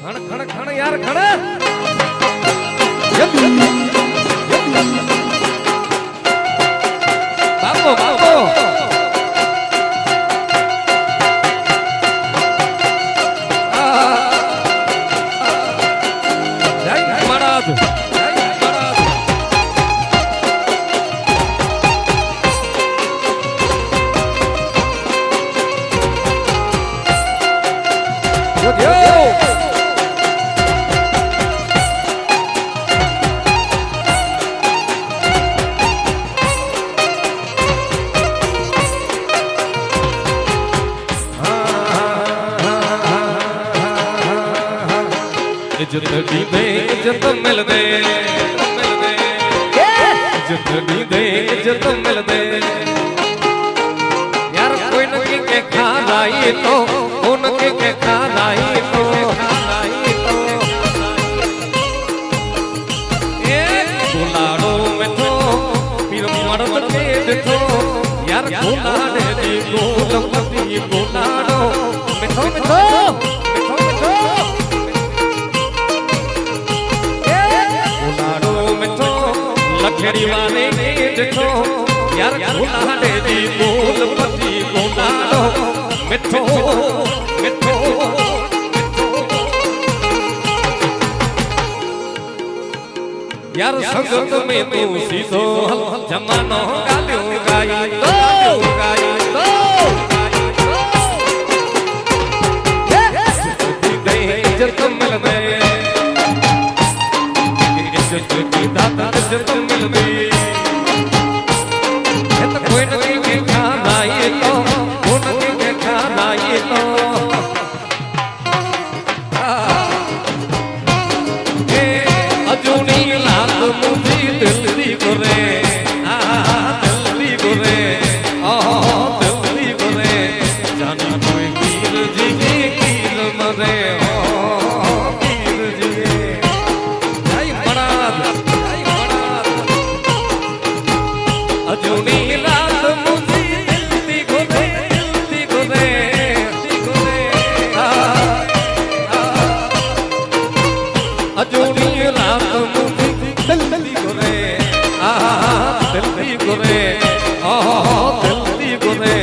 खण खण खण यार खण बापो बापो जय महाराज इज्जत दी दे इज्जत मिल दे इज्जत दी दे इज्जत मिल दे यार कोई न के खा राई तो उनके के खा राई तो ए गुलाड़ो में तो पीर मर्द के देखो यार गुलाड़े दी गोलपति गुलाड़ो मिठो मिठो लखेड़ी वाले के देखो यार गुलाड़े दी गोलपति गुलाड़ो मिठो मिठो यार संगत में तू सीधो जमानो गालियों गाई इज्जत मिल दे इज्जत की दाता इज्जत मिल दे तो कोई न के खाना ये तो उनके के खाना ये तो अजूनी लाल मुझी दिल्ली गुरे दिल्ली गुरे दिल्ली गुरे जानी कोई कीर जी कीर मरे कीर जी जय महाराज अजूनी लाल मुझी दिल्ली गुरे अजूनी लाल मुझी दिल्ली गुरे दिल्ली गुरे दिल्ली गुरे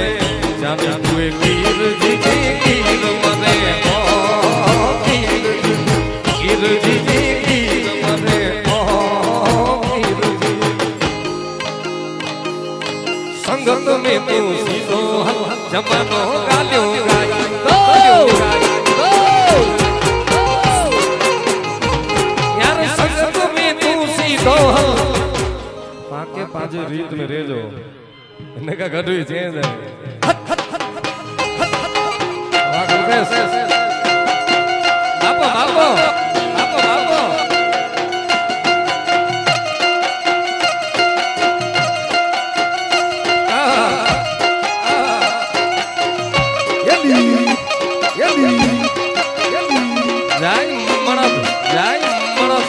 जाने हुए कीर जी कीर मरे कीर जी कीर मरे कीर जी संगत में तू सीधो जमानो गालियों गाई यार संगत में तू सीधो पाके पाजे रीत में रेजो इन्हें का गढ़ चेंज है बापो बापो बापो बापो जय मणद जय मणद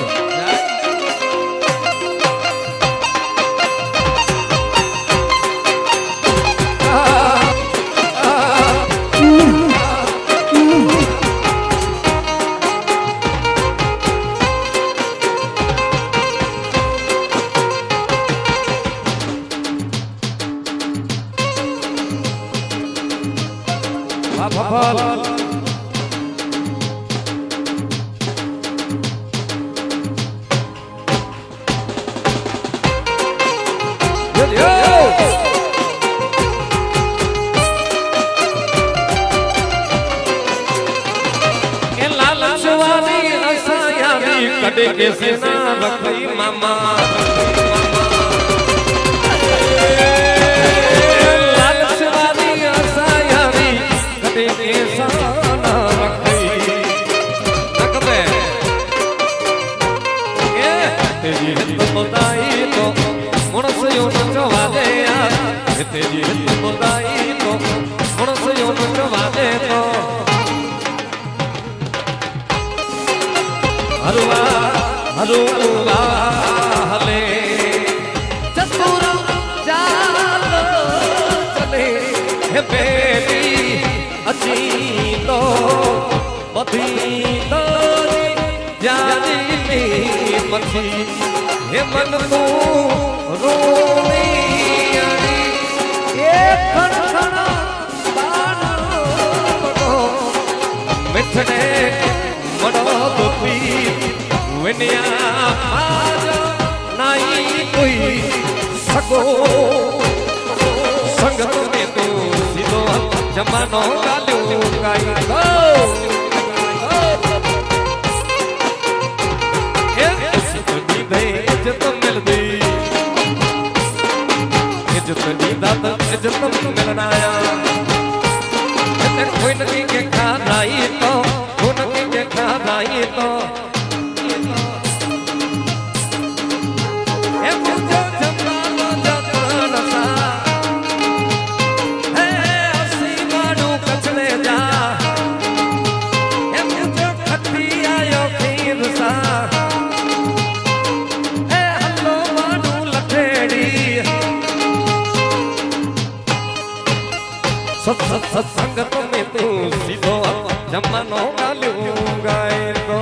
कड़े के सेना रखई मामा लालच वाली आसायारी कड़े के सेना रखई रखबे ए तेरी हित बताई तो मुनस यो नचवा दे यार तेरी हित बताई तो मुनस यो नचवा दे तो हरुआ हरुआ हले चतुर चाल चले हे बेटी अची तो बधी तो પછી હે મન તું રોણી એ ખણખણ બાનો મિઠને મડો દુપી વિનિયા નાઈ કોઈ સગો સંગત મે તો સીધો જમાનો ગાલ્યો ગાઈ ગો इज्जत मिलना कोई नहीं के खाई तो कोई नहीं के खाई तो ये मुझे जमानो जतन सा है असी मारू कचले जा ये मुझे खती आयो खीर सा है हल्लो मारू लठेड़ी संगत में तू सीधो जमानो गाल्यो गाए तो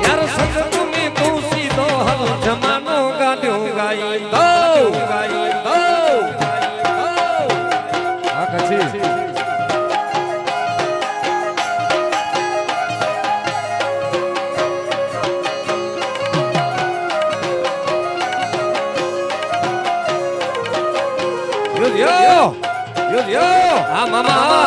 यार संगत में तू सीधो जमानो गाल्यो गाए तो आकाशी Yo, ah mama,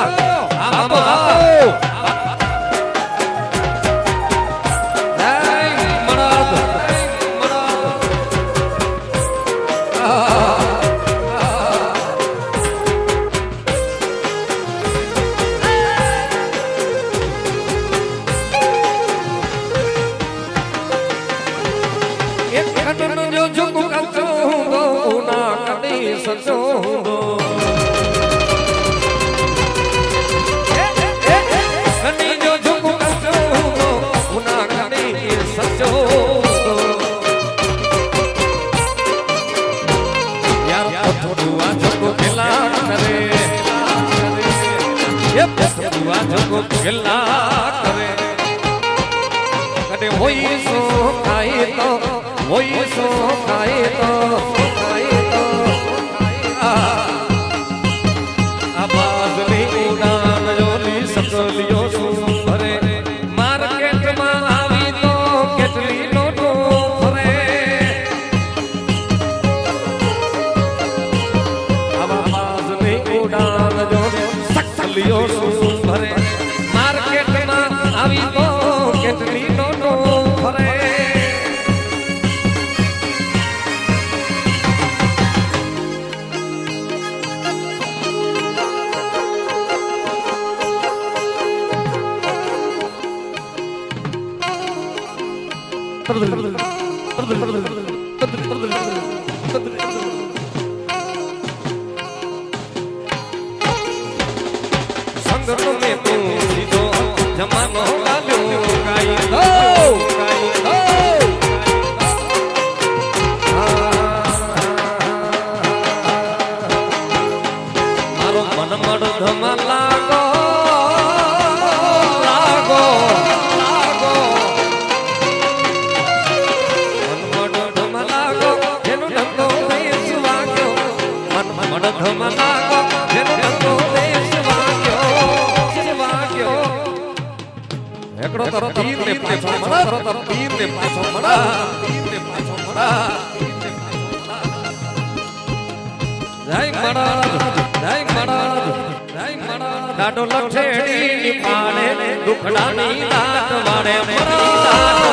डाडो लठेड़ी पाड़े दुखड़ानी दात वाड़े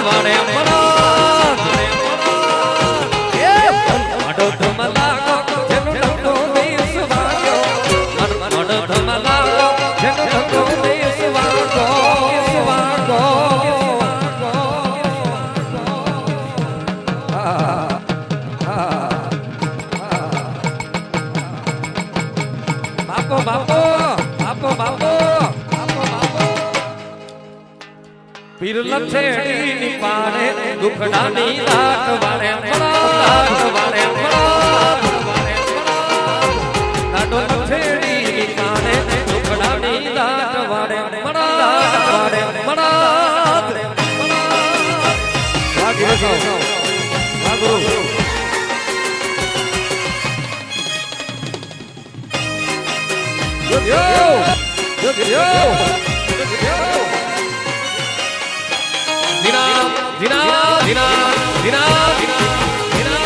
वाड़े मडो धमला जन ढंगो देश वागो मडो धमला जन ढंगो देश वागो बापो पीर लठेड़ी पाड़े दुखड़ानी दात वाड़े डाडो लठेड़ी पाड़े दुखड़ानी दात वाड़े ધીરે સાવ વાહ ગુરુ yo Dina Dina Dina Dina Dina Dina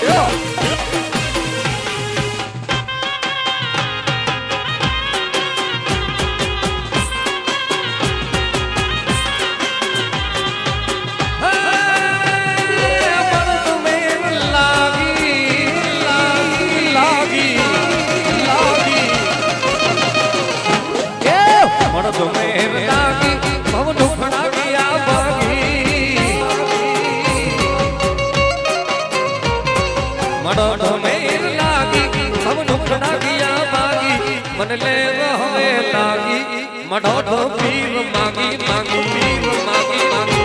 yo मन ले होवे लागी मढो तो पीर मागी मागी पीर मागी मागी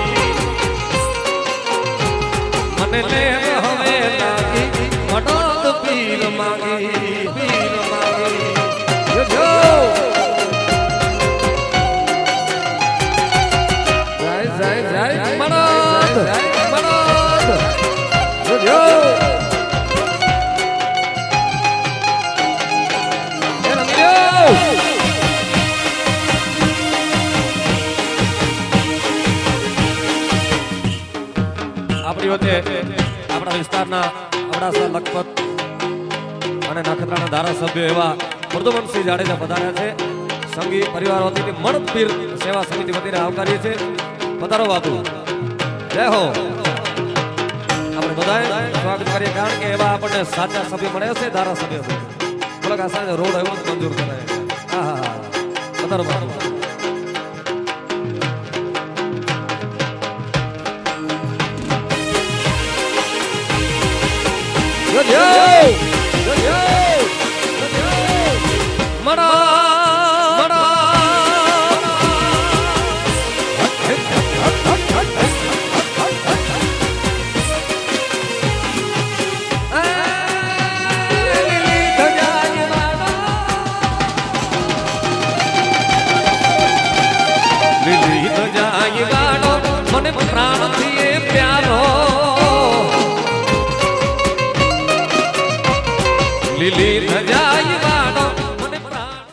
मन ले होवे लागी मढो तो पीर मागी यो जो जय जय जय मनोद यो जो આપણી વચ્ચે આપણા વિસ્તારના અબડાસા લખપત અને નખત્રાણા ધારાસભ્ય એવા પ્રદ્યુમનસિંહ જાડેજા પધાર્યા છે. સંઘી પરિવાર વતીની મણપીર સેવા સમિતિ વતીને આવકારીએ છે. પધારો બાપુ, જય હો. આપણે બધાએ સ્વાગત કરીએ કારણ કે એવા આપણને સાચા સભ્ય મળે છે ધારાસભ્ય. થોડાક આ સાંજે રોડ આવ્યો તો મંજૂર કરાય. હા હા હા, પધારો બાપુ. મને પ્રાણથી